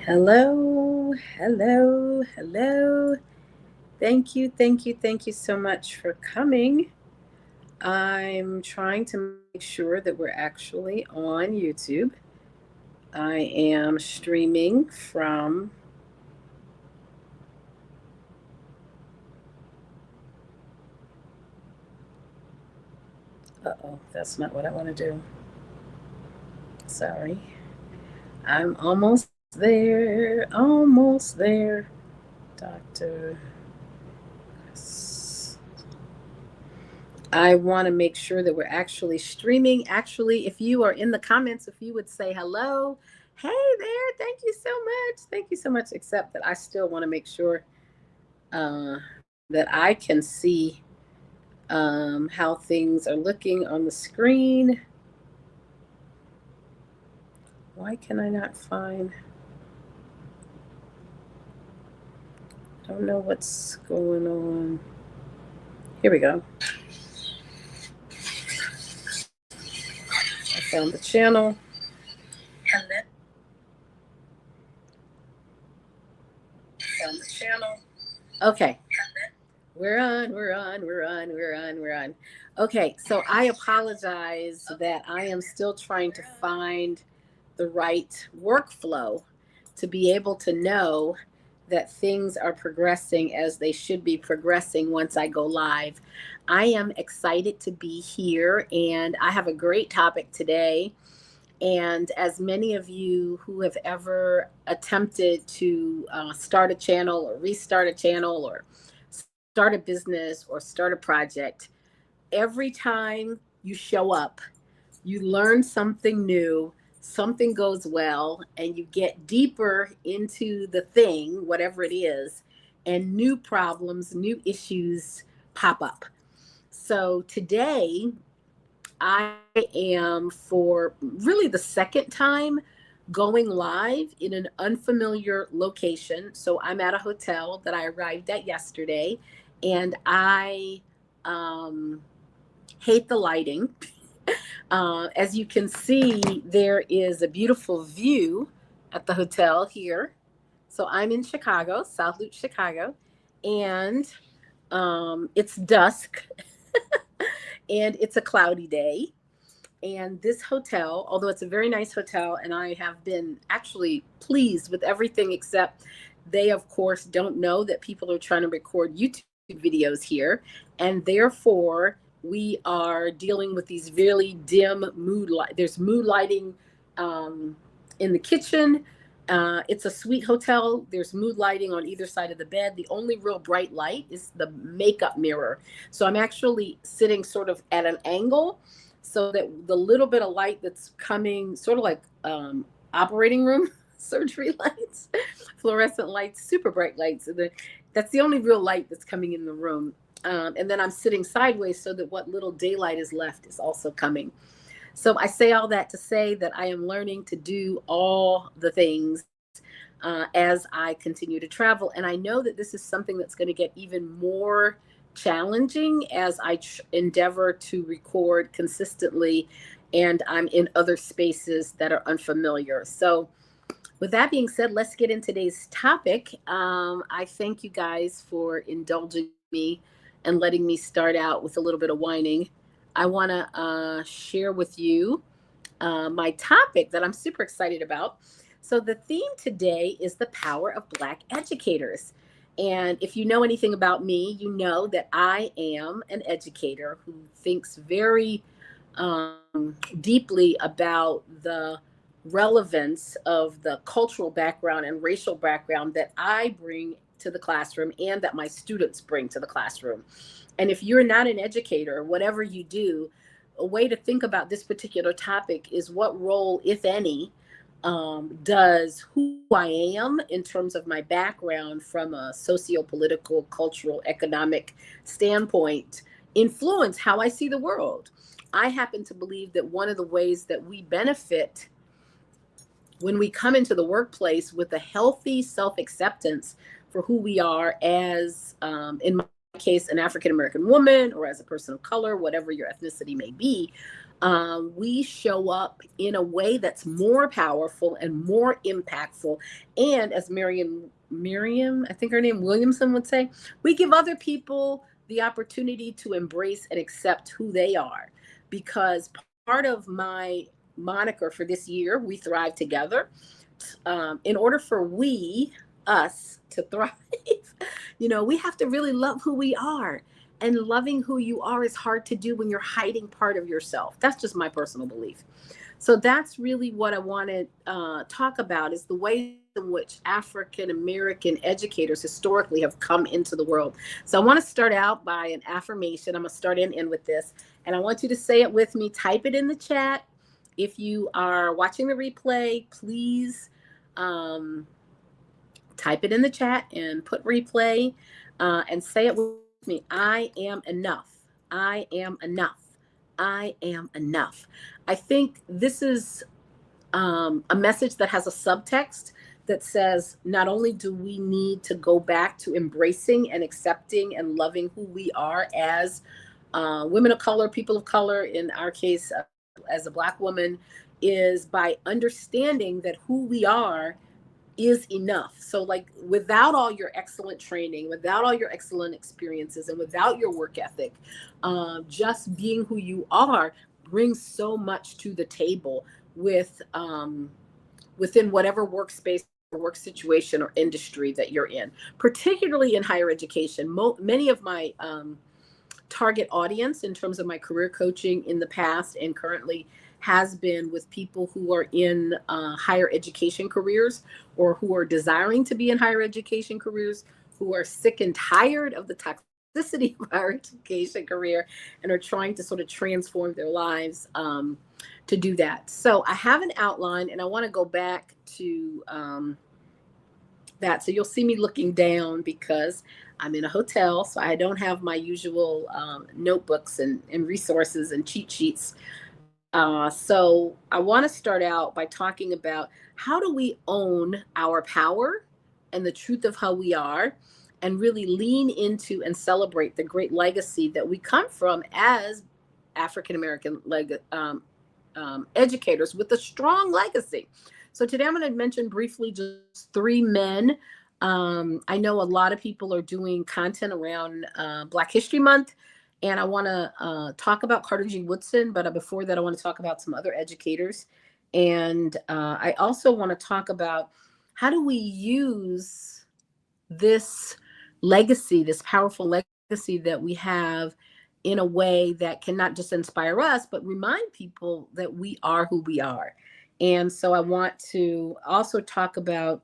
Hello, hello, hello. Thank you so much for coming. I'm trying to make sure that we're actually on YouTube. I am streaming from, uh-oh, that's not what I want to do. Sorry. I'm almost there, almost there. Dr. I want to make sure that we're actually streaming. Actually, if you are in the comments, if you would say hello, hey there, thank you so much. Thank you so much. Except that I still want to make sure uh, that I can see how things are looking on the screen. Why can I not find? I don't know what's going on. Here we go. I found the channel. Hello. Found the channel. Okay. We're on. Okay, so I apologize that I am still trying to find the right workflow to be able to know that things are progressing as they should be progressing once I go live. I am excited to be here and I have a great topic today. And as many of you who have ever attempted to start a channel or restart a channel or start a business or start a project, every time you show up, you learn something new, something goes well, and you get deeper into the thing, whatever it is, and new problems, new issues pop up. So today, I am for really the second time going live in an unfamiliar location. So I'm at a hotel that I arrived at yesterday, and I um, hate the lighting. As you can see, there is a beautiful view at the hotel here. So I'm in Chicago, South Loop, Chicago, and it's dusk and it's a cloudy day. And this hotel, although it's a very nice hotel, and I have been actually pleased with everything, except they, of course, don't know that people are trying to record YouTube videos here. And therefore, we are dealing with these really dim mood light. There's mood lighting in the kitchen. It's a suite hotel. There's mood lighting on either side of the bed. The only real bright light is the makeup mirror. So I'm actually sitting sort of at an angle so that the little bit of light that's coming, sort of like operating room surgery lights, fluorescent lights, super bright lights. That's the only real light that's coming in the room. And then I'm sitting sideways so that what little daylight is left is also coming. So I say all that to say that I am learning to do all the things as I continue to travel. And I know that this is something that's going to get even more challenging as I endeavor to record consistently and I'm in other spaces that are unfamiliar. So, with that being said, let's get into today's topic. I thank you guys for indulging me and letting me start out with a little bit of whining. I want to share with you my topic that I'm super excited about. So, the theme today is the power of Black educators. And if you know anything about me, you know that I am an educator who thinks very deeply about the relevance of the cultural background and racial background that I bring to the classroom and that my students bring to the classroom. And if you're not an educator, whatever you do, a way to think about this particular topic is what role, if any, does who I am in terms of my background from a socio-political, cultural, economic standpoint influence how I see the world. I happen to believe that one of the ways that we benefit when we come into the workplace with a healthy self-acceptance for who we are as in my case, an African-American woman, or as a person of color, whatever your ethnicity may be, we show up in a way that's more powerful and more impactful. And as Miriam, I think her name Williamson would say, we give other people the opportunity to embrace and accept who they are. Because part of my moniker for this year, We Thrive Together, in order for us to thrive, we have to really love who we are. And loving who you are is hard to do when you're hiding part of yourself. That's just my personal belief. So that's really what I want to talk about, is the way in which African American educators historically have come into the world. So I want to start out by an affirmation. I'm going to start and end with this. And I want you to say it with me. Type it in the chat. If you are watching the replay, please type it in the chat and put replay and say it with me. I am enough. I am enough. I am enough. I think this is a message that has a subtext that says not only do we need to go back to embracing and accepting and loving who we are as women of color, people of color, in our case, as a Black woman, is by understanding that who we are is enough. So like, without all your excellent training, without all your excellent experiences, and without your work ethic, just being who you are brings so much to the table within whatever workspace or work situation or industry that you're in, particularly in higher education. Many of my target audience in terms of my career coaching in the past and currently has been with people who are in higher education careers, or who are desiring to be in higher education careers, who are sick and tired of the toxicity of higher education career and are trying to sort of transform their lives to do that. So I have an outline, and I want to go back to that. So you'll see me looking down because I'm in a hotel, so I don't have my usual notebooks and resources and cheat sheets. So I want to start out by talking about, how do we own our power and the truth of how we are, and really lean into and celebrate the great legacy that we come from as African American educators with a strong legacy. So today I'm going to mention briefly just 3 men. I know a lot of people are doing content around Black History Month, and I want to talk about Carter G. Woodson, but before that, I want to talk about some other educators. And I also want to talk about, how do we use this legacy, this powerful legacy that we have, in a way that can not just inspire us, but remind people that we are who we are. And so I want to also talk about,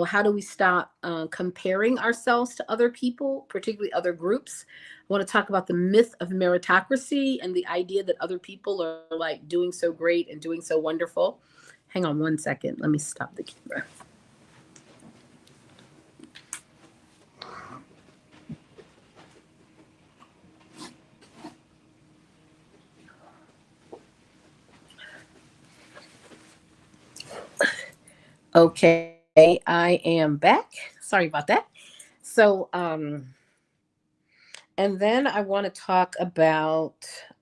how do we stop comparing ourselves to other people, particularly other groups. I want to talk about the myth of meritocracy and the idea that other people are like doing so great and doing so wonderful. Hang on one second. Let me stop the camera. Okay, I am back. Sorry about that. So, and then I want to talk about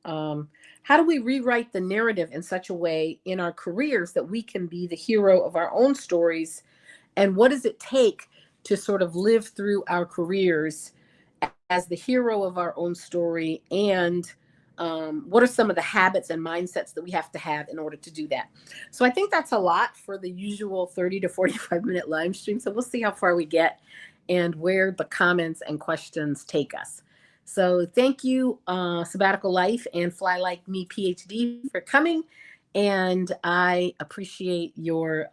how do we rewrite the narrative in such a way in our careers that we can be the hero of our own stories, and what does it take to sort of live through our careers as the hero of our own story, and what are some of the habits and mindsets that we have to have in order to do that. So I think that's a lot for the usual 30 to 45 minute live stream. So we'll see how far we get and where the comments and questions take us. So thank you, Sabbatical Life and Fly Like Me PhD, for coming. And I appreciate your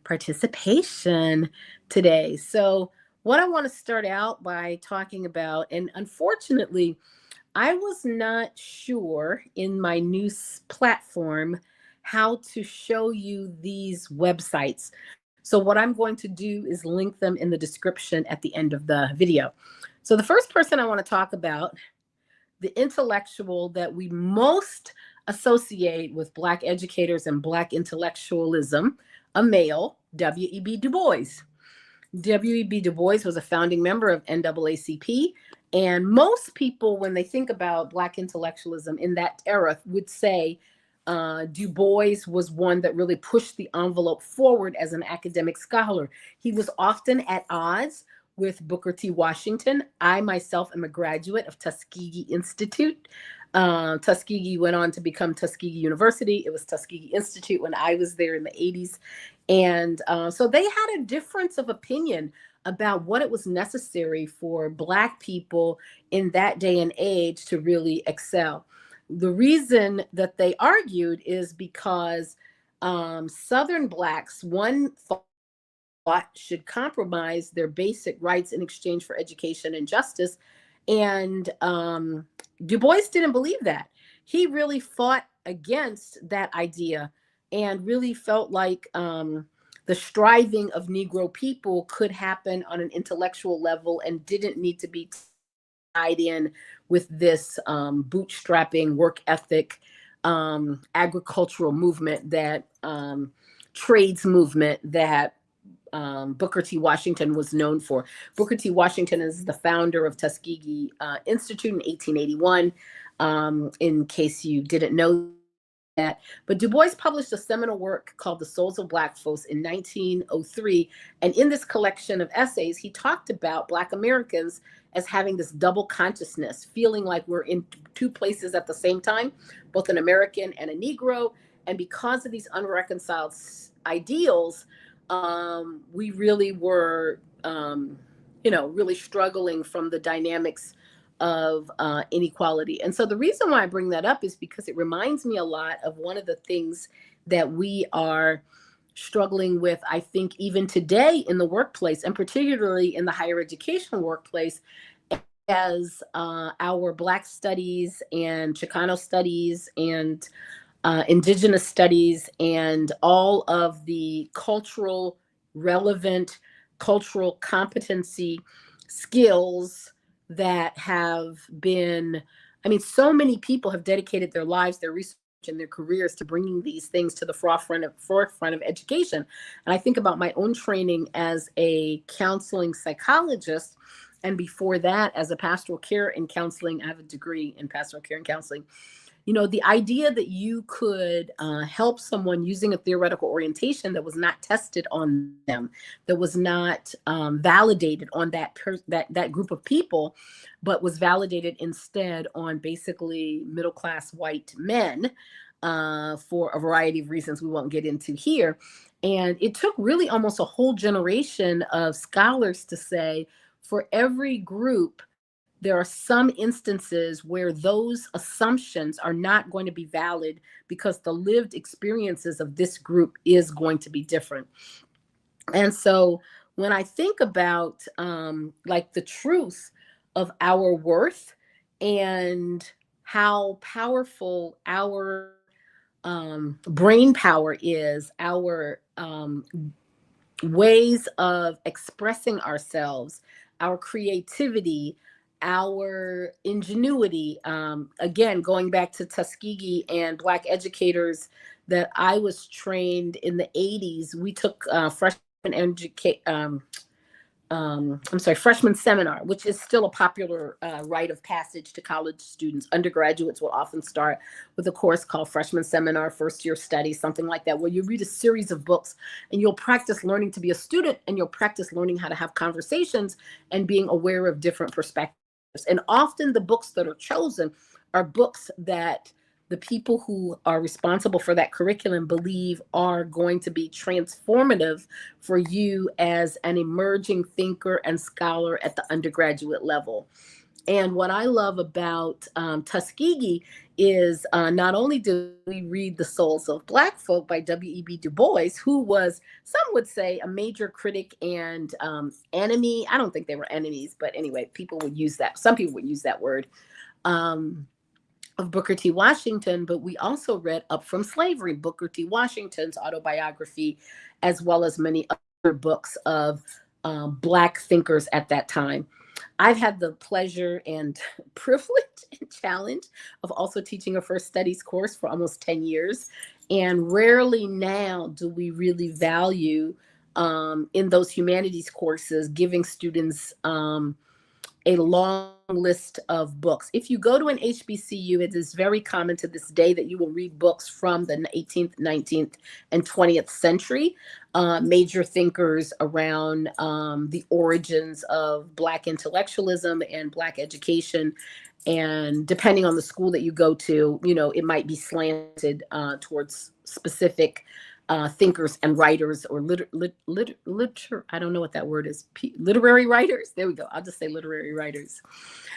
participation today. So what I want to start out by talking about, and unfortunately, I was not sure in my new platform how to show you these websites. So what I'm going to do is link them in the description at the end of the video. So the first person I want to talk about, the intellectual that we most associate with Black educators and Black intellectualism, a male, W.E.B. Du Bois. W.E.B. Du Bois was a founding member of NAACP. And most people, when they think about Black intellectualism in that era, would say Du Bois was one that really pushed the envelope forward as an academic scholar. He was often at odds with Booker T. Washington. I myself am a graduate of Tuskegee Institute. Tuskegee went on to become Tuskegee University. It was Tuskegee Institute when I was there in the 80s. And so they had a difference of opinion about what it was necessary for Black people in that day and age to really excel. The reason that they argued is because Southern Blacks, one thought should compromise their basic rights in exchange for education and justice. And Du Bois didn't believe that. He really fought against that idea and really felt like the striving of Negro people could happen on an intellectual level and didn't need to be tied in with this bootstrapping work ethic agricultural movement that trades movement that Booker T. Washington was known for. Booker T. Washington is the founder of Tuskegee Institute in 1881. In case you didn't know that. But Du Bois published a seminal work called The Souls of Black Folks in 1903. And in this collection of essays, he talked about Black Americans as having this double consciousness, feeling like we're in two places at the same time, both an American and a Negro. And because of these unreconciled ideals, we really were, really struggling from the dynamics of inequality. And so the reason why I bring that up is because it reminds me a lot of one of the things that we are struggling with, I think, even today in the workplace, and particularly in the higher education workplace, as our Black studies and Chicano studies and Indigenous studies and all of the cultural relevant, cultural competency skills that have been, I mean, so many people have dedicated their lives, their research, and their careers to bringing these things to the forefront of education. And I think about my own training as a counseling psychologist, and before that, as a pastoral care and counseling. I have a degree in pastoral care and counseling. The idea that you could help someone using a theoretical orientation that was not tested on them, that was not validated on that group of people, but was validated instead on basically middle-class white men for a variety of reasons we won't get into here. And it took really almost a whole generation of scholars to say, for every group, there are some instances where those assumptions are not going to be valid because the lived experiences of this group is going to be different. And so when I think about like the truth of our worth and how powerful our brain power is, our ways of expressing ourselves, our creativity, our ingenuity. Again, going back to Tuskegee and Black educators that I was trained in the 80s, we took freshman seminar, which is still a popular rite of passage to college students. Undergraduates will often start with a course called freshman seminar, first year studies, something like that, where you read a series of books and you'll practice learning to be a student and you'll practice learning how to have conversations and being aware of different perspectives. And often the books that are chosen are books that the people who are responsible for that curriculum believe are going to be transformative for you as an emerging thinker and scholar at the undergraduate level. And what I love about Tuskegee is not only do we read The Souls of Black Folk by W.E.B. Du Bois, who was, some would say, a major critic and enemy. I don't think they were enemies, but anyway, people would use that. Some people would use that word. Of Booker T. Washington, but we also read Up From Slavery, Booker T. Washington's autobiography, as well as many other books of Black thinkers at that time. I've had the pleasure and privilege and challenge of also teaching a first studies course for almost 10 years. And rarely now do we really value in those humanities courses, giving students a long list of books. If you go to an HBCU, it is very common to this day that you will read books from the 18th, 19th, and 20th century, major thinkers around the origins of Black intellectualism and Black education. And depending on the school that you go to, it might be slanted towards specific thinkers and writers, or literature. I don't know what that word is. Literary writers. There we go. I'll just say literary writers.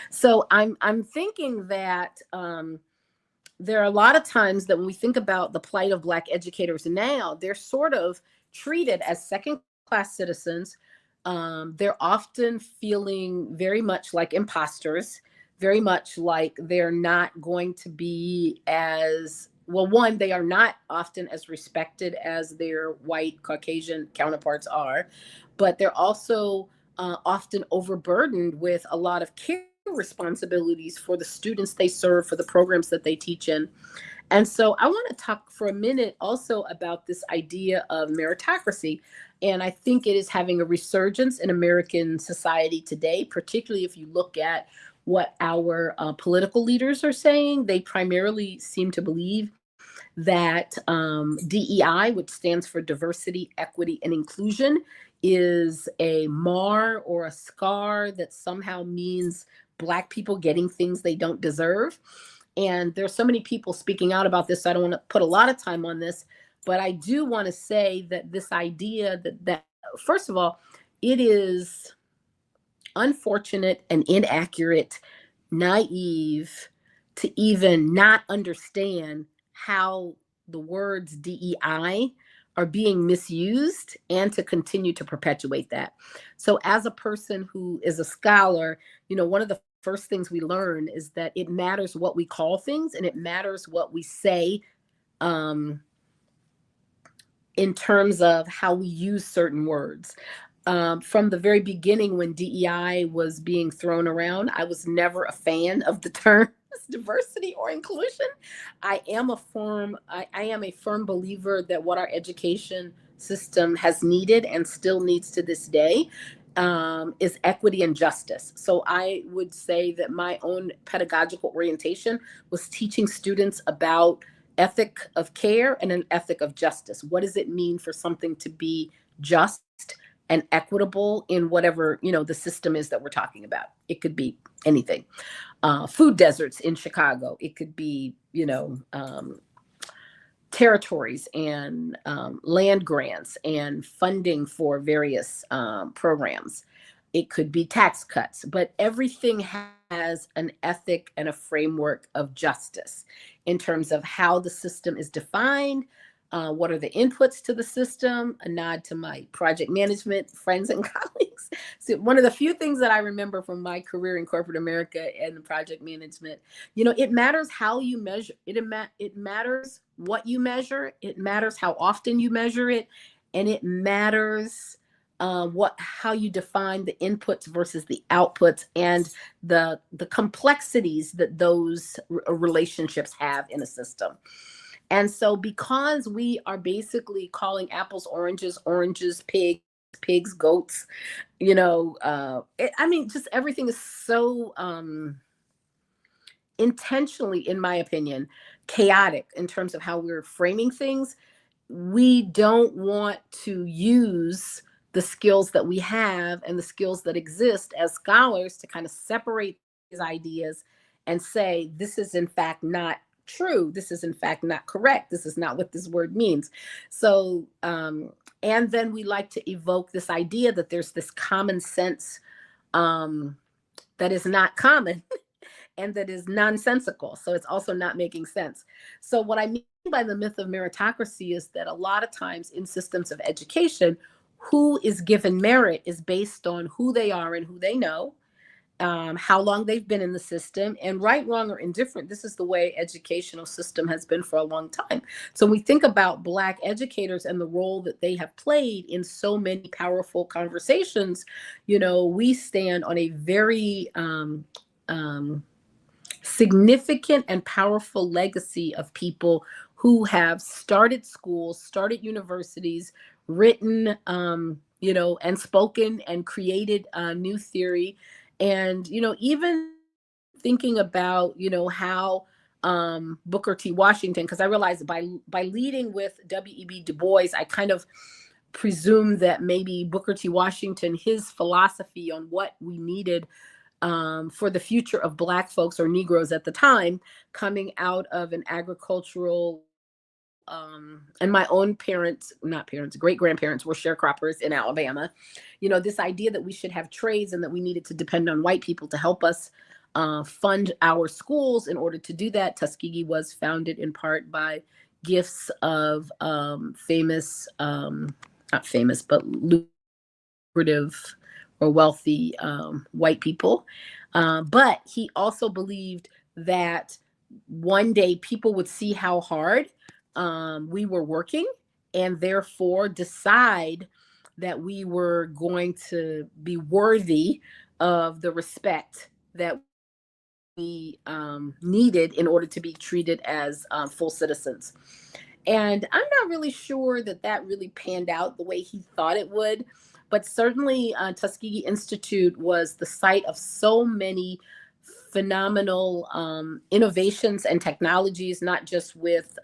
So I'm thinking that there are a lot of times that when we think about the plight of Black educators now, they're sort of treated as second-class citizens. They're often feeling very much like imposters, very much like they're not going to be as well. One, they are not often as respected as their white Caucasian counterparts are, but they're also often overburdened with a lot of care responsibilities for the students they serve, for the programs that they teach in. And so I want to talk for a minute also about this idea of meritocracy. And I think it is having a resurgence in American society today, particularly if you look at what our political leaders are saying. They primarily seem to believe that DEI, which stands for diversity, equity, and inclusion, is a mar or a scar that somehow means Black people getting things they don't deserve. And there's so many people speaking out about this, so I don't want to put a lot of time on this, but I do want to say that this idea that first of all, it is unfortunate and inaccurate, naive to even not understand how the words DEI are being misused and to continue to perpetuate that. So as a person who is a scholar, one of the first things we learn is that it matters what we call things, and it matters what we say in terms of how we use certain words. From the very beginning, when DEI was being thrown around, I was never a fan of the terms diversity or inclusion. I am a firm believer that what our education system has needed and still needs to this day is equity and justice. So I would say that my own pedagogical orientation was teaching students about ethic of care and an ethic of justice. What does it mean for something to be just and equitable in whatever the system is that we're talking about? It could be anything. Food deserts in Chicago. It could be territories and land grants and funding for various programs. It could be tax cuts, but everything has an ethic and a framework of justice in terms of how the system is defined. What are the inputs to the system? A nod to my project management friends and colleagues. So one of the few things that I remember from my career in corporate America and project management, it matters how you measure it. It matters what you measure. It matters how often you measure it, and it matters how you define the inputs versus the outputs, and the complexities that those relationships have in a system. And so because we are basically calling apples oranges, oranges pigs goats, just everything is so intentionally, in my opinion, chaotic in terms of how we're framing things. We don't want to use the skills that we have and the skills that exist as scholars to kind of separate these ideas and say, this is in fact not true. This is in fact not correct. This is not what this word means. So, and then we like to evoke this idea that there's this common sense that is not common and that is nonsensical. So it's also not making sense. So what I mean by the myth of meritocracy is that a lot of times in systems of education, who is given merit is based on who they are and who they know, how long they've been in the system, and right, wrong, or indifferent. This is the way educational system has been for a long time. So when we think about Black educators and the role that they have played in so many powerful conversations, we stand on a very significant and powerful legacy of people who have started schools, started universities, written, and spoken and created new theory. And, even thinking about, how Booker T. Washington, because I realized by leading with W.E.B. Du Bois, I kind of presumed that maybe Booker T. Washington, his philosophy on what we needed for the future of Black folks or Negroes at the time, coming out of an agricultural, and my own parents, not parents, great grandparents were sharecroppers in Alabama. This idea that we should have trades and that we needed to depend on white people to help us fund our schools. In order to do that, Tuskegee was founded in part by gifts of famous, not famous, but lucrative or wealthy white people. But he also believed that one day people would see how hard we were working, and therefore decide that we were going to be worthy of the respect that we needed in order to be treated as full citizens. And I'm not really sure that that really panned out the way he thought it would. But certainly, Tuskegee Institute was the site of so many phenomenal innovations and technologies, not just with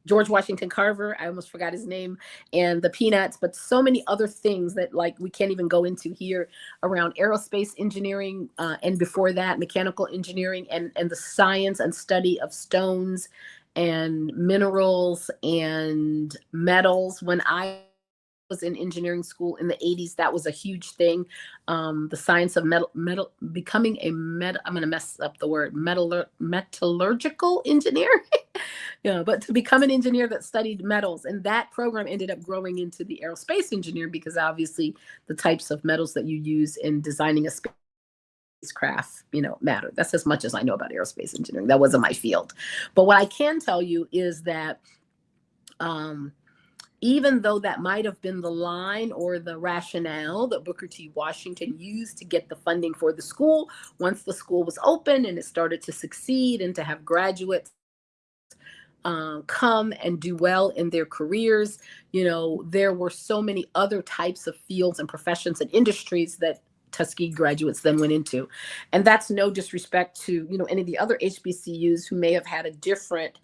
George Washington Carver, I almost forgot his name, and the Peanuts, but so many other things that like we can't even go into here around aerospace engineering, and before that, mechanical engineering, and the science and study of stones and minerals and metals. When I was in engineering school in the 80s, that was a huge thing. The science of becoming I'm going to mess up the word, metallurgical engineer. Yeah, but to become an engineer that studied metals. And that program ended up growing into the aerospace engineer, because obviously the types of metals that you use in designing a spacecraft, matter. That's as much as I know about aerospace engineering. That wasn't my field. But what I can tell you is that even though that might have been the line or the rationale that Booker T. Washington used to get the funding for the school, once the school was open and it started to succeed and to have graduates come and do well in their careers, there were so many other types of fields and professions and industries that Tuskegee graduates then went into. And that's no disrespect to, any of the other HBCUs who may have had a different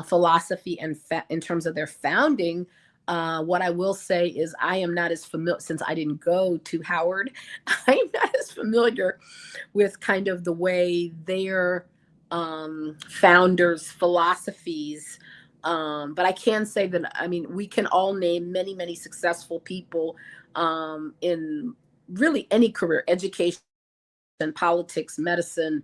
philosophy and in terms of their founding. What I will say is I am not as familiar, since I didn't go to Howard, I am not as familiar with kind of the way their founders' philosophies. But I can say that, we can all name many, many successful people in really any career, education, politics, medicine,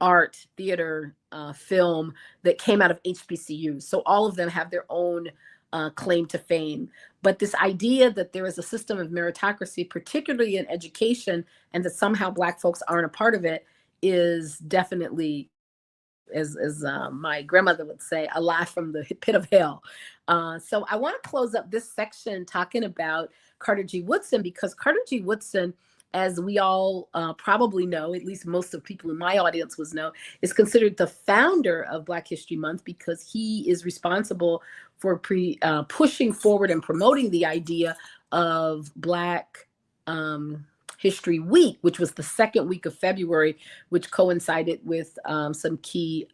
art, theater, film, that came out of HBCUs. So all of them have their own claim to fame. But this idea that there is a system of meritocracy, particularly in education, and that somehow Black folks aren't a part of it, is definitely, as my grandmother would say, a lie from the pit of hell. So I want to close up this section talking about Carter G. Woodson, because Carter G. Woodson, as we all probably know, at least most of people in my audience was know, is considered the founder of Black History Month, because he is responsible for pushing forward and promoting the idea of Black History Week, which was the second week of February, which coincided with some key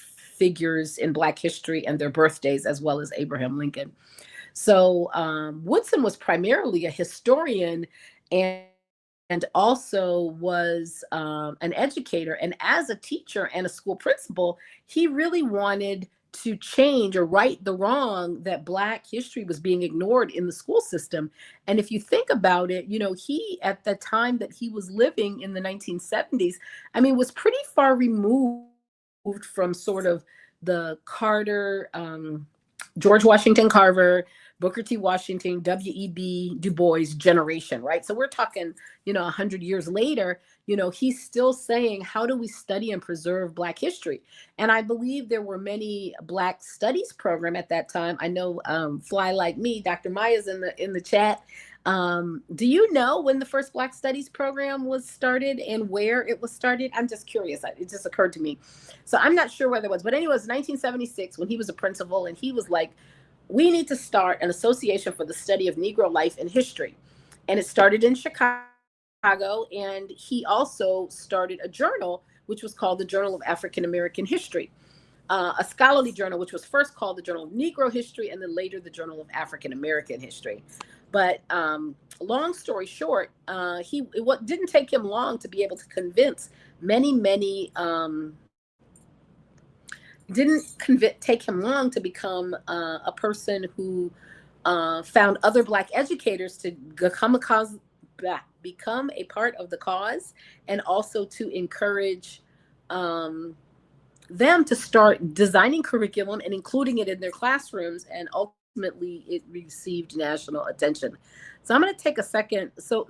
figures in Black history and their birthdays, as well as Abraham Lincoln. So Woodson was primarily a historian and also was an educator. And as a teacher and a school principal, he really wanted to change or right the wrong that Black history was being ignored in the school system. And if you think about it, he, at the time that he was living in the 1970s, was pretty far removed from sort of the George Washington Carver, Booker T. Washington, W.E.B. Du Bois generation, right? So we're talking, 100 years later, he's still saying, how do we study and preserve Black history? And I believe there were many Black studies program at that time. I know Fly Like Me, Dr. Maya's in the chat. Do you know when the first Black Studies program was started and where it was started? I'm just curious. It just occurred to me. So I'm not sure where it was, but anyway, it was 1976 when he was a principal, and he was like, we need to start an association for the study of Negro life and history. And it started in Chicago, and he also started a journal, which was called the Journal of African American History, a scholarly journal, which was first called the Journal of Negro History, and then later the Journal of African American History. But long story short, it didn't take him long to be able to convince many take him long to become a person who found other Black educators to become a part of the cause, and also to encourage them to start designing curriculum and including it in their classrooms, and ultimately it received national attention. So I'm going to take a second. So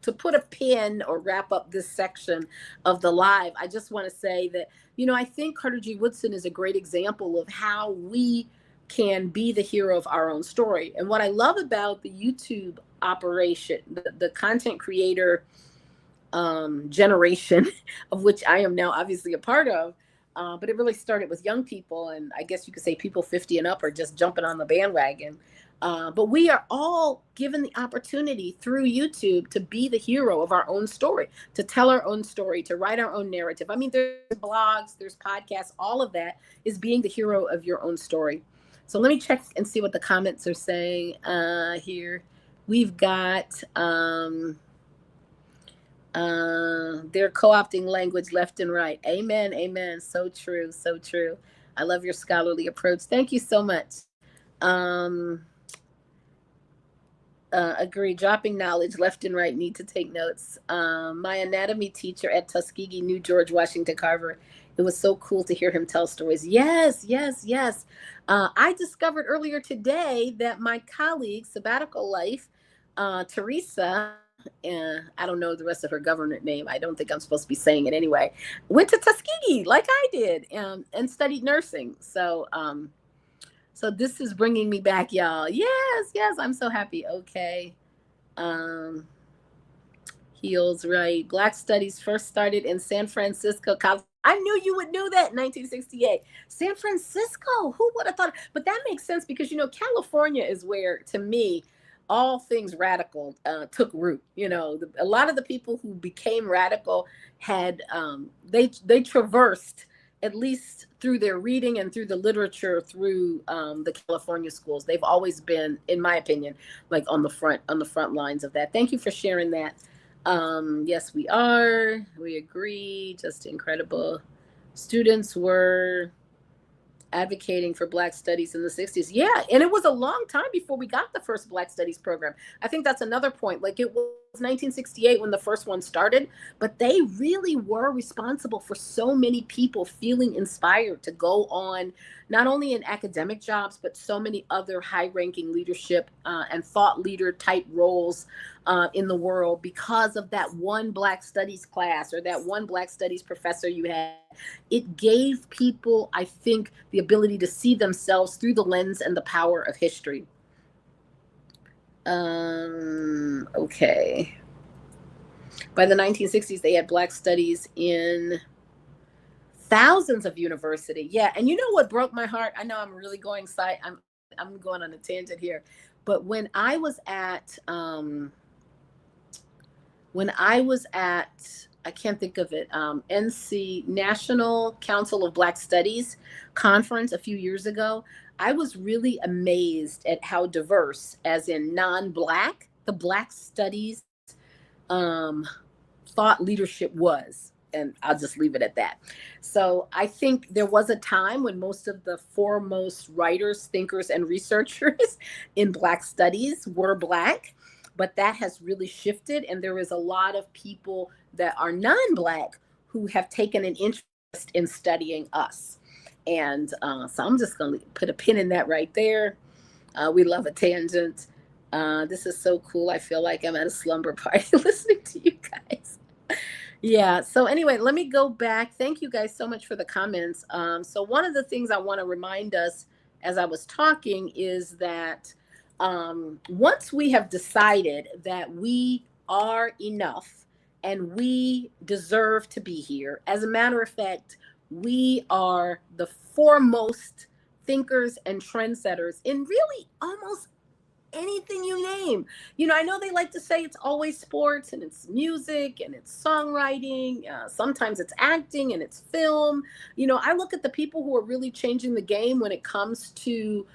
to put a pin or wrap up this section of the live, I just want to say that, I think Carter G. Woodson is a great example of how we can be the hero of our own story. And what I love about the YouTube operation, the content creator generation, of which I am now obviously a part of, but it really started with young people, and I guess you could say people 50 and up are just jumping on the bandwagon. But we are all given the opportunity through YouTube to be the hero of our own story, to tell our own story, to write our own narrative. I mean, there's blogs, there's podcasts, all of that is being the hero of your own story. So let me check and see what the comments are saying here. We've got, they're co-opting language left and right. Amen, amen. So true, so true. I love your scholarly approach. Thank you so much. Agree. Dropping knowledge left and right. Need to take notes. My anatomy teacher at Tuskegee knew George Washington Carver. It was so cool to hear him tell stories. Yes, yes, yes. I discovered earlier today that my colleague, Sabbatical Life, Teresa, I don't know the rest of her government name. I don't think I'm supposed to be saying it anyway. Went to Tuskegee like I did, and studied nursing. So this is bringing me back, y'all. Yes, yes, I'm so happy. Okay. Heels, right. Black studies first started in San Francisco. I knew you would know that in 1968. San Francisco, who would have thought? But that makes sense because, California is where, to me, all things radical took root. A lot of the people who became radical had, they traversed, at least through their reading and through the literature, through the California schools. They've always been, in my opinion, like on the front lines of that. Thank you for sharing that. Yes, we are. We agree. Just incredible. Students were advocating for Black studies in the 60s. Yeah, and it was a long time before we got the first Black studies program. I think that's another point. Like, it was 1968 when the first one started, but they really were responsible for so many people feeling inspired to go on, not only in academic jobs, but so many other high-ranking leadership and thought leader type roles in the world because of that one Black studies class or that one Black studies professor you had. It gave people, I think, the ability to see themselves through the lens and the power of history. Okay. By the 1960s, they had Black studies in thousands of universities. Yeah, and you know what broke my heart? I know I'm really going I'm going on a tangent here, but when I was at I can't think of it, NC National Council of Black Studies conference a few years ago, I was really amazed at how diverse, as in non-Black, the Black studies thought leadership was. And I'll just leave it at that. So I think there was a time when most of the foremost writers, thinkers, and researchers in Black studies were Black, but that has really shifted. And there is a lot of people that are non-Black who have taken an interest in studying us. And so I'm just going to put a pin in that right there. We love a tangent. This is so cool. I feel like I'm at a slumber party listening to you guys. Yeah. So anyway, let me go back. Thank you guys so much for the comments. So one of the things I want to remind us as I was talking is that once we have decided that we are enough and we deserve to be here, as a matter of fact, we are the foremost thinkers and trendsetters in really almost anything you name. I know they like to say it's always sports and it's music and it's songwriting. Sometimes it's acting and it's film. I look at the people who are really changing the game when it comes to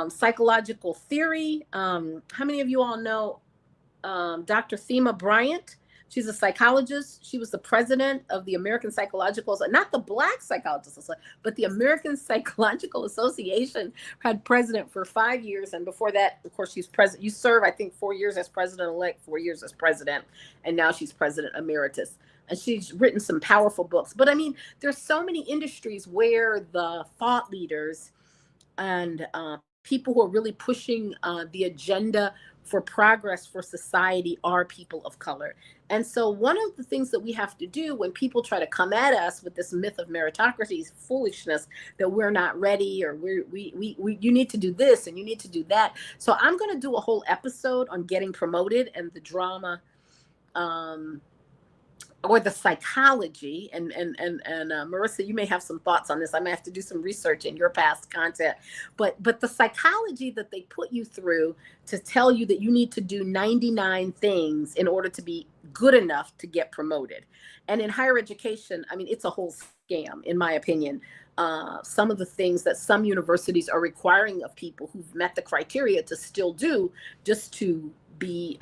psychological theory. How many of you all know Dr. Thema Bryant? She's a psychologist. She was the president of the American Psychological, not the Black Psychologists, but the American Psychological Association. Had president for 5 years, and before that, of course, she's president. You serve, I think, 4 years as president-elect, 4 years as president, and now she's president emeritus. And she's written some powerful books. But I mean, there's so many industries where the thought leaders and people who are really pushing the agenda for progress for society are people of color. And so one of the things that we have to do when people try to come at us with this myth of meritocracy is foolishness, that we're not ready, or you need to do this and you need to do that. So I'm going to do a whole episode on getting promoted and the drama, or the psychology, and Marissa, you may have some thoughts on this. I may have to do some research in your past content, but the psychology that they put you through to tell you that you need to do 99 things in order to be good enough to get promoted. And in higher education, I mean, it's a whole scam, in my opinion. Some of the things that some universities are requiring of people who've met the criteria to still do, just to be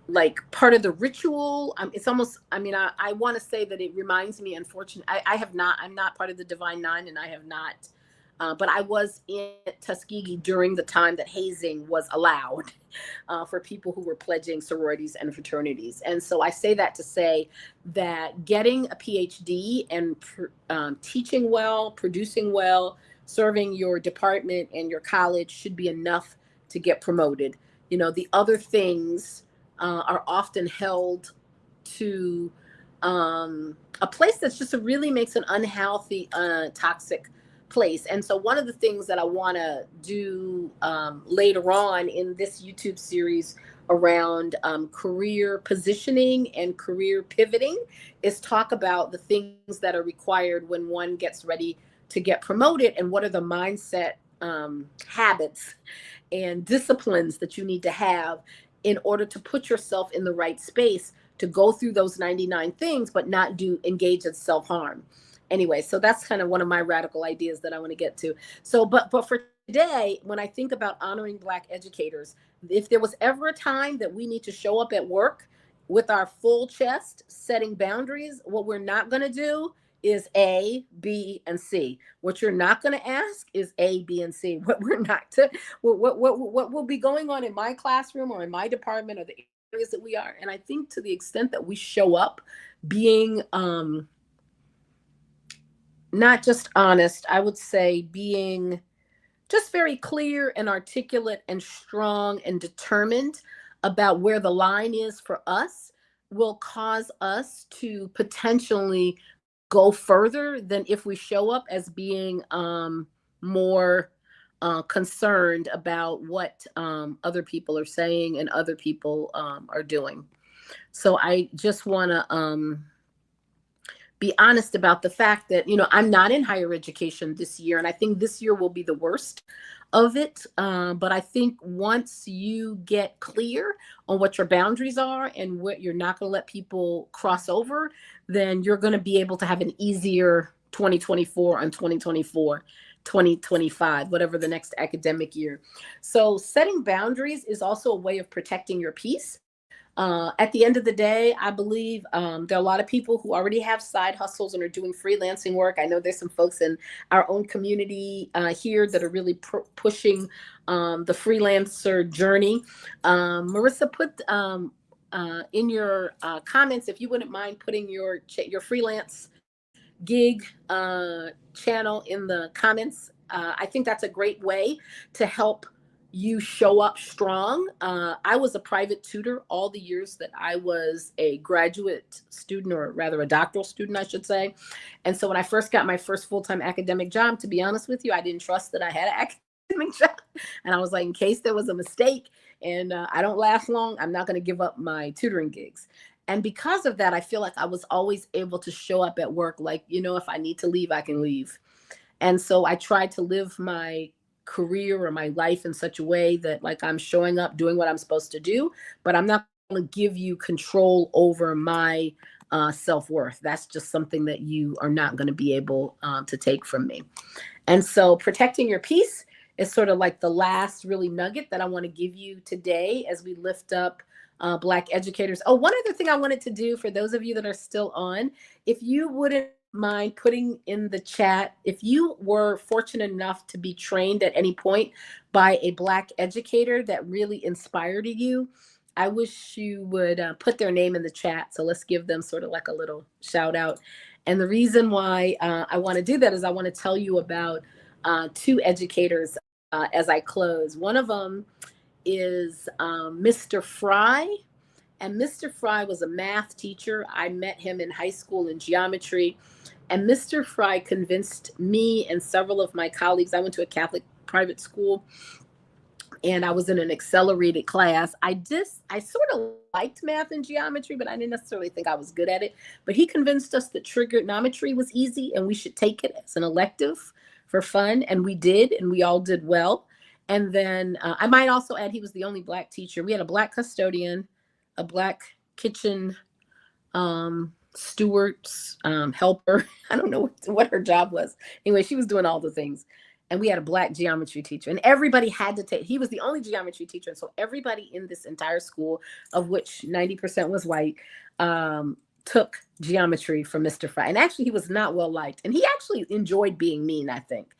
like part of the ritual. It's almost, I mean, I want to say that it reminds me, unfortunately, I'm not part of the Divine Nine, and I have not, but I was in Tuskegee during the time that hazing was allowed for people who were pledging sororities and fraternities. And so I say that to say that getting a PhD and teaching well, producing well, serving your department and your college should be enough to get promoted. The other things are often held to a place that's just really makes an unhealthy, toxic place. And so one of the things that I want to do later on in this YouTube series around career positioning and career pivoting is talk about the things that are required when one gets ready to get promoted, and what are the mindset habits and disciplines that you need to have in order to put yourself in the right space to go through those 99 things, but not engage in self-harm. Anyway, so that's kind of one of my radical ideas that I want to get to. So, but for today, when I think about honoring Black educators, if there was ever a time that we need to show up at work with our full chest, setting boundaries, what we're not going to do is A, B, and C. What you're not going to ask is A, B, and C. What we're not to, what will be going on in my classroom or in my department or the areas that we are. And I think to the extent that we show up being not just honest, I would say being just very clear and articulate and strong and determined about where the line is for us, will cause us to potentially go further than if we show up as being more concerned about what other people are saying and other people are doing. So I just want to be honest about the fact that, I'm not in higher education this year, and I think this year will be the worst of it. But I think once you get clear on what your boundaries are and what you're not going to let people cross over, then you're going to be able to have an easier 2024 and 2024. 2025, whatever the next academic year. So setting boundaries is also a way of protecting your peace. At the end of the day, I believe there are a lot of people who already have side hustles and are doing freelancing work. I know there's some folks in our own community here that are really pushing the freelancer journey. Marissa, put in your comments, if you wouldn't mind putting your freelance gig channel in the comments I think that's a great way to help you show up strong. I was a private tutor all the years that I was a graduate student, or rather a doctoral student, I should say. And so when I first got my first full-time academic job, to be honest with you, I didn't trust that I had an academic job. And I was like, in case there was a mistake and I don't last long, I'm not going to give up my tutoring gigs. And because of that, I feel like I was always able to show up at work like, if I need to leave, I can leave. And so I tried to live my career or my life in such a way that like I'm showing up, doing what I'm supposed to do, but I'm not going to give you control over my self-worth. That's just something that you are not going to be able to take from me. And so protecting your peace is sort of like the last really nugget that I want to give you today as we lift up Black educators. Oh, one other thing I wanted to do for those of you that are still on, if you wouldn't mind putting in the chat, if you were fortunate enough to be trained at any point by a Black educator that really inspired you, I wish you would put their name in the chat. So let's give them sort of like a little shout out. And the reason why I want to do that is I want to tell you about two educators as I close. One of them is Mr. Fry. And Mr. Fry was a math teacher. I met him in high school in geometry. And Mr. Fry convinced me and several of my colleagues. I went to a Catholic private school and I was in an accelerated class. I sort of liked math and geometry, but I didn't necessarily think I was good at it. But he convinced us that trigonometry was easy and we should take it as an elective for fun. And we did, and we all did well. And then I might also add, he was the only Black teacher. We had a Black custodian, a Black kitchen stewards, helper. I don't know what her job was. Anyway, she was doing all the things. And we had a Black geometry teacher, and everybody had to take, he was the only geometry teacher. And so everybody in this entire school, of which 90% was white, took geometry from Mr. Fry. And actually he was not well liked, and he actually enjoyed being mean, I think.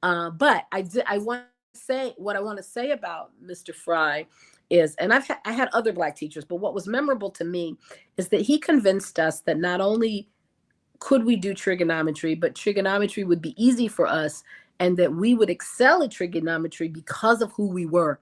But I want to say what I want to say about Mr. Fry is, and I had other Black teachers, but what was memorable to me is that he convinced us that not only could we do trigonometry, but trigonometry would be easy for us and that we would excel at trigonometry because of who we were.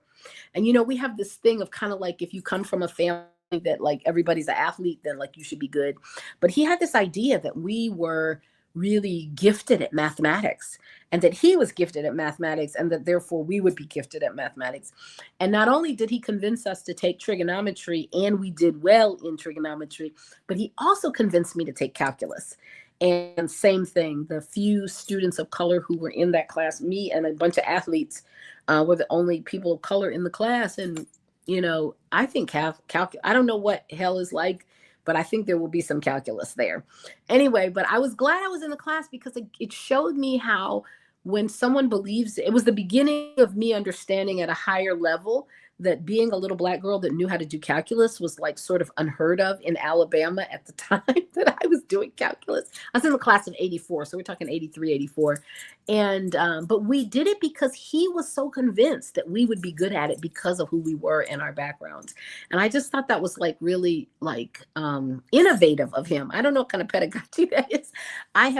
And, we have this thing of kind of like, if you come from a family that like everybody's an athlete, then like you should be good. But he had this idea that we were really gifted at mathematics, and that he was gifted at mathematics, and that therefore we would be gifted at mathematics. And not only did he convince us to take trigonometry, and we did well in trigonometry, but he also convinced me to take calculus. And same thing, the few students of color who were in that class, me and a bunch of athletes, were the only people of color in the class. And, I think I don't know what hell is like, but I think there will be some calculus there. Anyway, but I was glad I was in the class because it showed me how when someone believes, it was the beginning of me understanding at a higher level that being a little Black girl that knew how to do calculus was like sort of unheard of in Alabama at the time that I was doing calculus. I was in the class of 84. So we're talking 83, 84. And, but we did it because he was so convinced that we would be good at it because of who we were and our backgrounds. And I just thought that was like really like innovative of him. I don't know what kind of pedagogy that is. I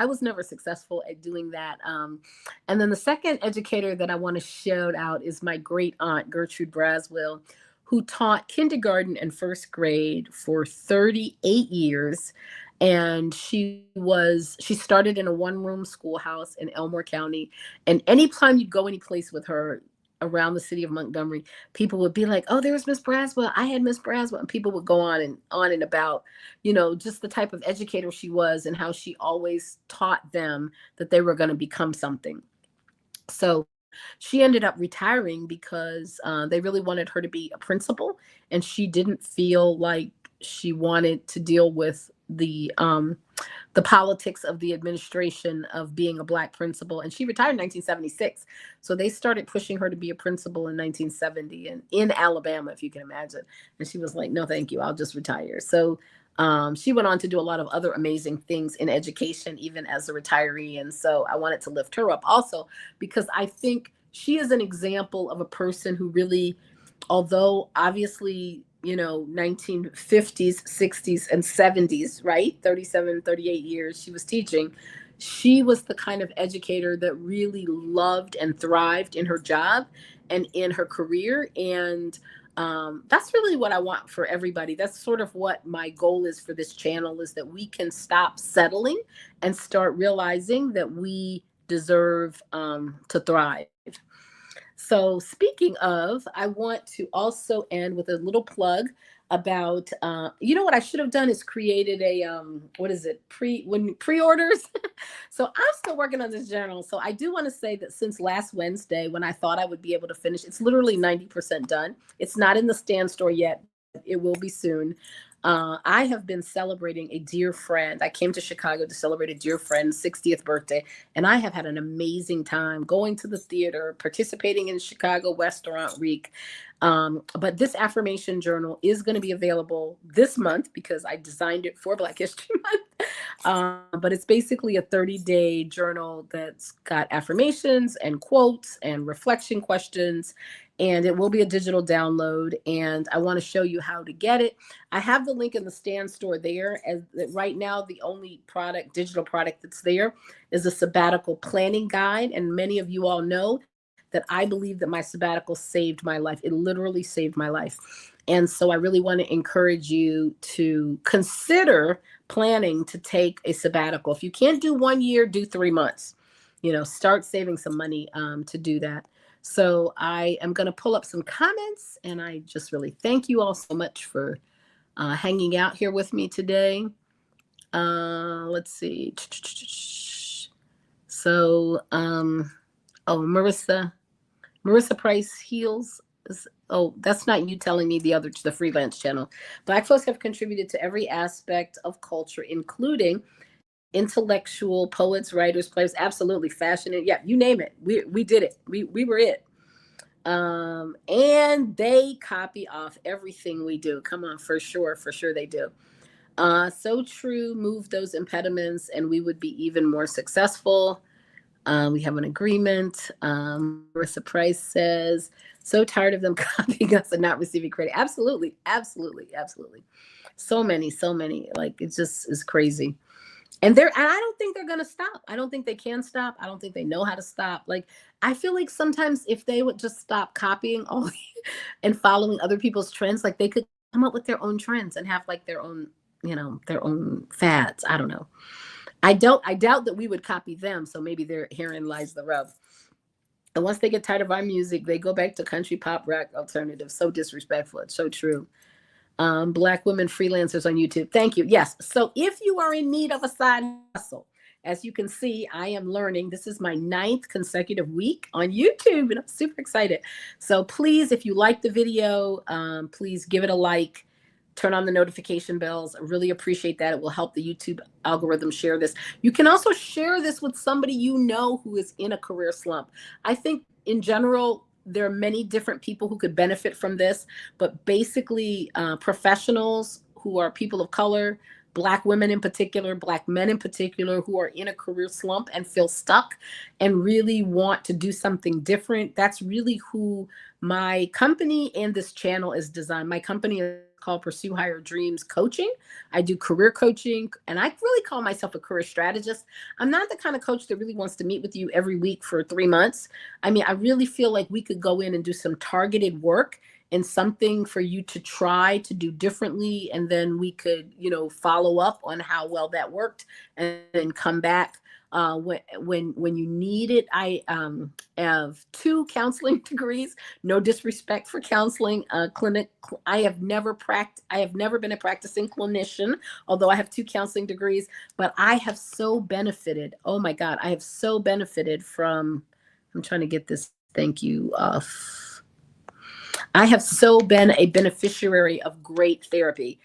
was never successful at doing that. And then the second educator that I want to shout out is my great aunt, Gertrude Braswell, who taught kindergarten and first grade for 38 years. And she started in a one-room schoolhouse in Elmore County. And anytime you'd go any place with her around the city of Montgomery, people would be like, oh, there's Miss Braswell. I had Miss Braswell. And people would go on and about, just the type of educator she was and how she always taught them that they were going to become something. So she ended up retiring because they really wanted her to be a principal, and she didn't feel like she wanted to deal with the politics of the administration of being a Black principal. And she retired in 1976. So they started pushing her to be a principal in 1970 and in Alabama, if you can imagine. And she was like, no, thank you. I'll just retire. So she went on to do a lot of other amazing things in education, even as a retiree. And so I wanted to lift her up also because I think she is an example of a person who really, although obviously, 1950s, 60s, and 70s, right? 37, 38 years she was teaching. She was the kind of educator that really loved and thrived in her job and in her career. And that's really what I want for everybody. That's sort of what my goal is for this channel, is that we can stop settling and start realizing that we deserve to thrive. So, speaking of, I want to also end with a little plug about, you know what I should have done is created a, what is it, pre-orders. So I'm still working on this journal. So I do want to say that since last Wednesday, when I thought I would be able to finish, it's literally 90% done. It's not in the stand store yet. It will be soon. I have been celebrating a dear friend. I came to Chicago to celebrate a dear friend's 60th birthday, and I have had an amazing time going to the theater, participating in Chicago Restaurant Week. But this affirmation journal is going to be available this month because I designed it for Black History Month. But it's basically a 30-day journal that's got affirmations and quotes and reflection questions. And it will be a digital download. And I want to show you how to get it. I have the link in the stand store there. As right now, the only product, digital product that's there is a sabbatical planning guide. And many of you all know that I believe that my sabbatical saved my life. It literally saved my life. And so I really want to encourage you to consider planning to take a sabbatical. If you can't do 1 year, do 3 months. You know, start saving some money to do that. So I am going to pull up some comments, and I just really thank you all so much for hanging out here with me today. Let's see. So, oh, Marissa Price Heals. Oh, that's not you telling me the freelance channel. Black folks have contributed to every aspect of culture, including intellectual poets, writers, players, absolutely fashion. Yeah, you name it. We did it. We were it. And they copy off everything we do. Come on, for sure they do. So true. Move those impediments, and we would be even more successful. We have an agreement. Marissa Price says, so tired of them copying us and not receiving credit. Absolutely. So many. Like, it just is crazy. And I don't think they're going to stop. I don't think they can stop. I don't think they know how to stop. Like, I feel like sometimes if they would just stop copying all and following other people's trends, like they could come up with their own trends and have like their own, their own fads. I don't know. I doubt that we would copy them. So maybe herein lies the rub. And once they get tired of our music, they go back to country, pop, rock, alternative. So disrespectful. It's so true. Black women freelancers on YouTube. Thank you. Yes. So if you are in need of a side hustle, as you can see, I am learning. This is my 9th consecutive week on YouTube, and I'm super excited. So please, if you like the video, please give it a like. Turn on the notification bells. I really appreciate that. It will help the YouTube algorithm share this. You can also share this with somebody you know who is in a career slump. I think in general, there are many different people who could benefit from this, but basically professionals who are people of color, Black women in particular, Black men in particular, who are in a career slump and feel stuck and really want to do something different. That's really who my company and this channel is designed. My company is called Pursue Higher Dreams Coaching. I do career coaching, and I really call myself a career strategist. I'm not the kind of coach that really wants to meet with you every week for 3 months. I mean, I really feel like we could go in and do some targeted work and something for you to try to do differently. And then we could, follow up on how well that worked and then come back when you need it. I have 2 counseling degrees. No disrespect for counseling clinic. I have never been a practicing clinician, although I have 2 counseling degrees. But I have so benefited. Oh my God, I have so benefited from. I'm trying to get this. Thank you. I have so been a beneficiary of great therapy,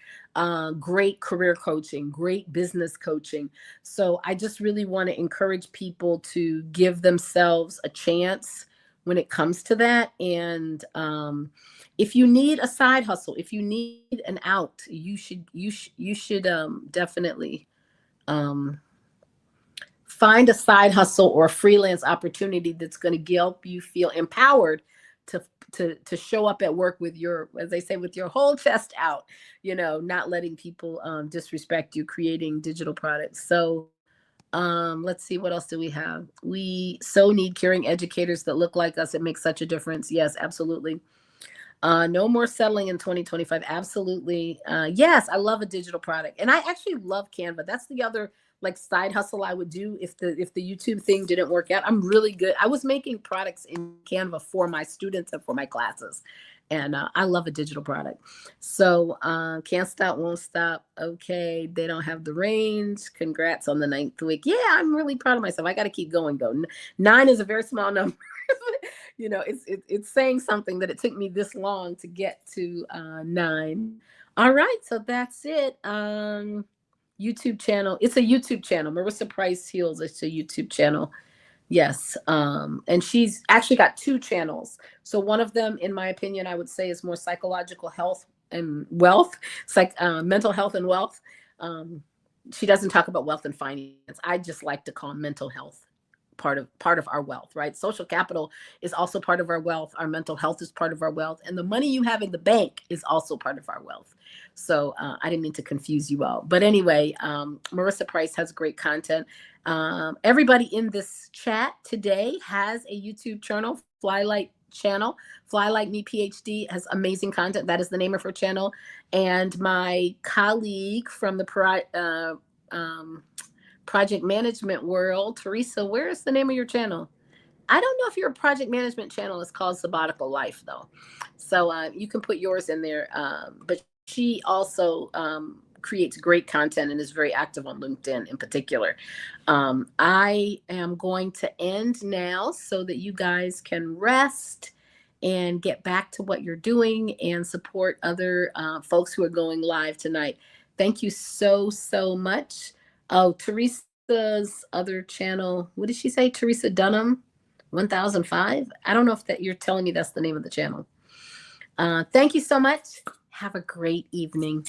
great career coaching, great business coaching. So I just really want to encourage people to give themselves a chance when it comes to that. And if you need a side hustle, if you need an out, you should definitely find a side hustle or a freelance opportunity that's going to help you feel empowered to show up at work with your, as they say, with your whole chest out, not letting people disrespect you, creating digital products. So Let's see, what else do we have? We so need caring educators that look like us. It makes such a difference. Yes, absolutely. No more settling in 2025. Absolutely. Yes, I love a digital product. And I actually love Canva. That's the other like side hustle I would do if the YouTube thing didn't work out. I'm really good. I was making products in Canva for my students and for my classes. And I love a digital product. So can't stop, won't stop. Okay, they don't have the range. Congrats on the 9th week. Yeah, I'm really proud of myself. I got to keep going though. 9 is a very small number. You know, it's saying something that it took me this long to get to 9. All right, so that's it. YouTube channel. It's a YouTube channel. Marissa Price Heals. It's a YouTube channel. Yes. And she's actually got 2 channels. So one of them, in my opinion, I would say is more psychological health and wealth. It's like mental health and wealth. She doesn't talk about wealth and finance. I just like to call mental health part of our wealth, right? Social capital is also part of our wealth. Our mental health is part of our wealth, and the money you have in the bank is also part of our wealth. So I didn't mean to confuse you all, but anyway, Marissa Price has great content. Everybody in this chat today has a YouTube channel, Flylight channel. Fly Like Me PhD has amazing content. That is the name of her channel. And my colleague from the project management world, Teresa, where is the name of your channel? I don't know if your project management channel is called Sabbatical Life though. So you can put yours in there. But she also creates great content and is very active on LinkedIn in particular. I am going to end now so that you guys can rest and get back to what you're doing and support other folks who are going live tonight. Thank you so, so much. Oh, Teresa's other channel, what did she say? Teresa Dunham 1005. I don't know if that you're telling me that's the name of the channel. Thank you so much. Have a great evening.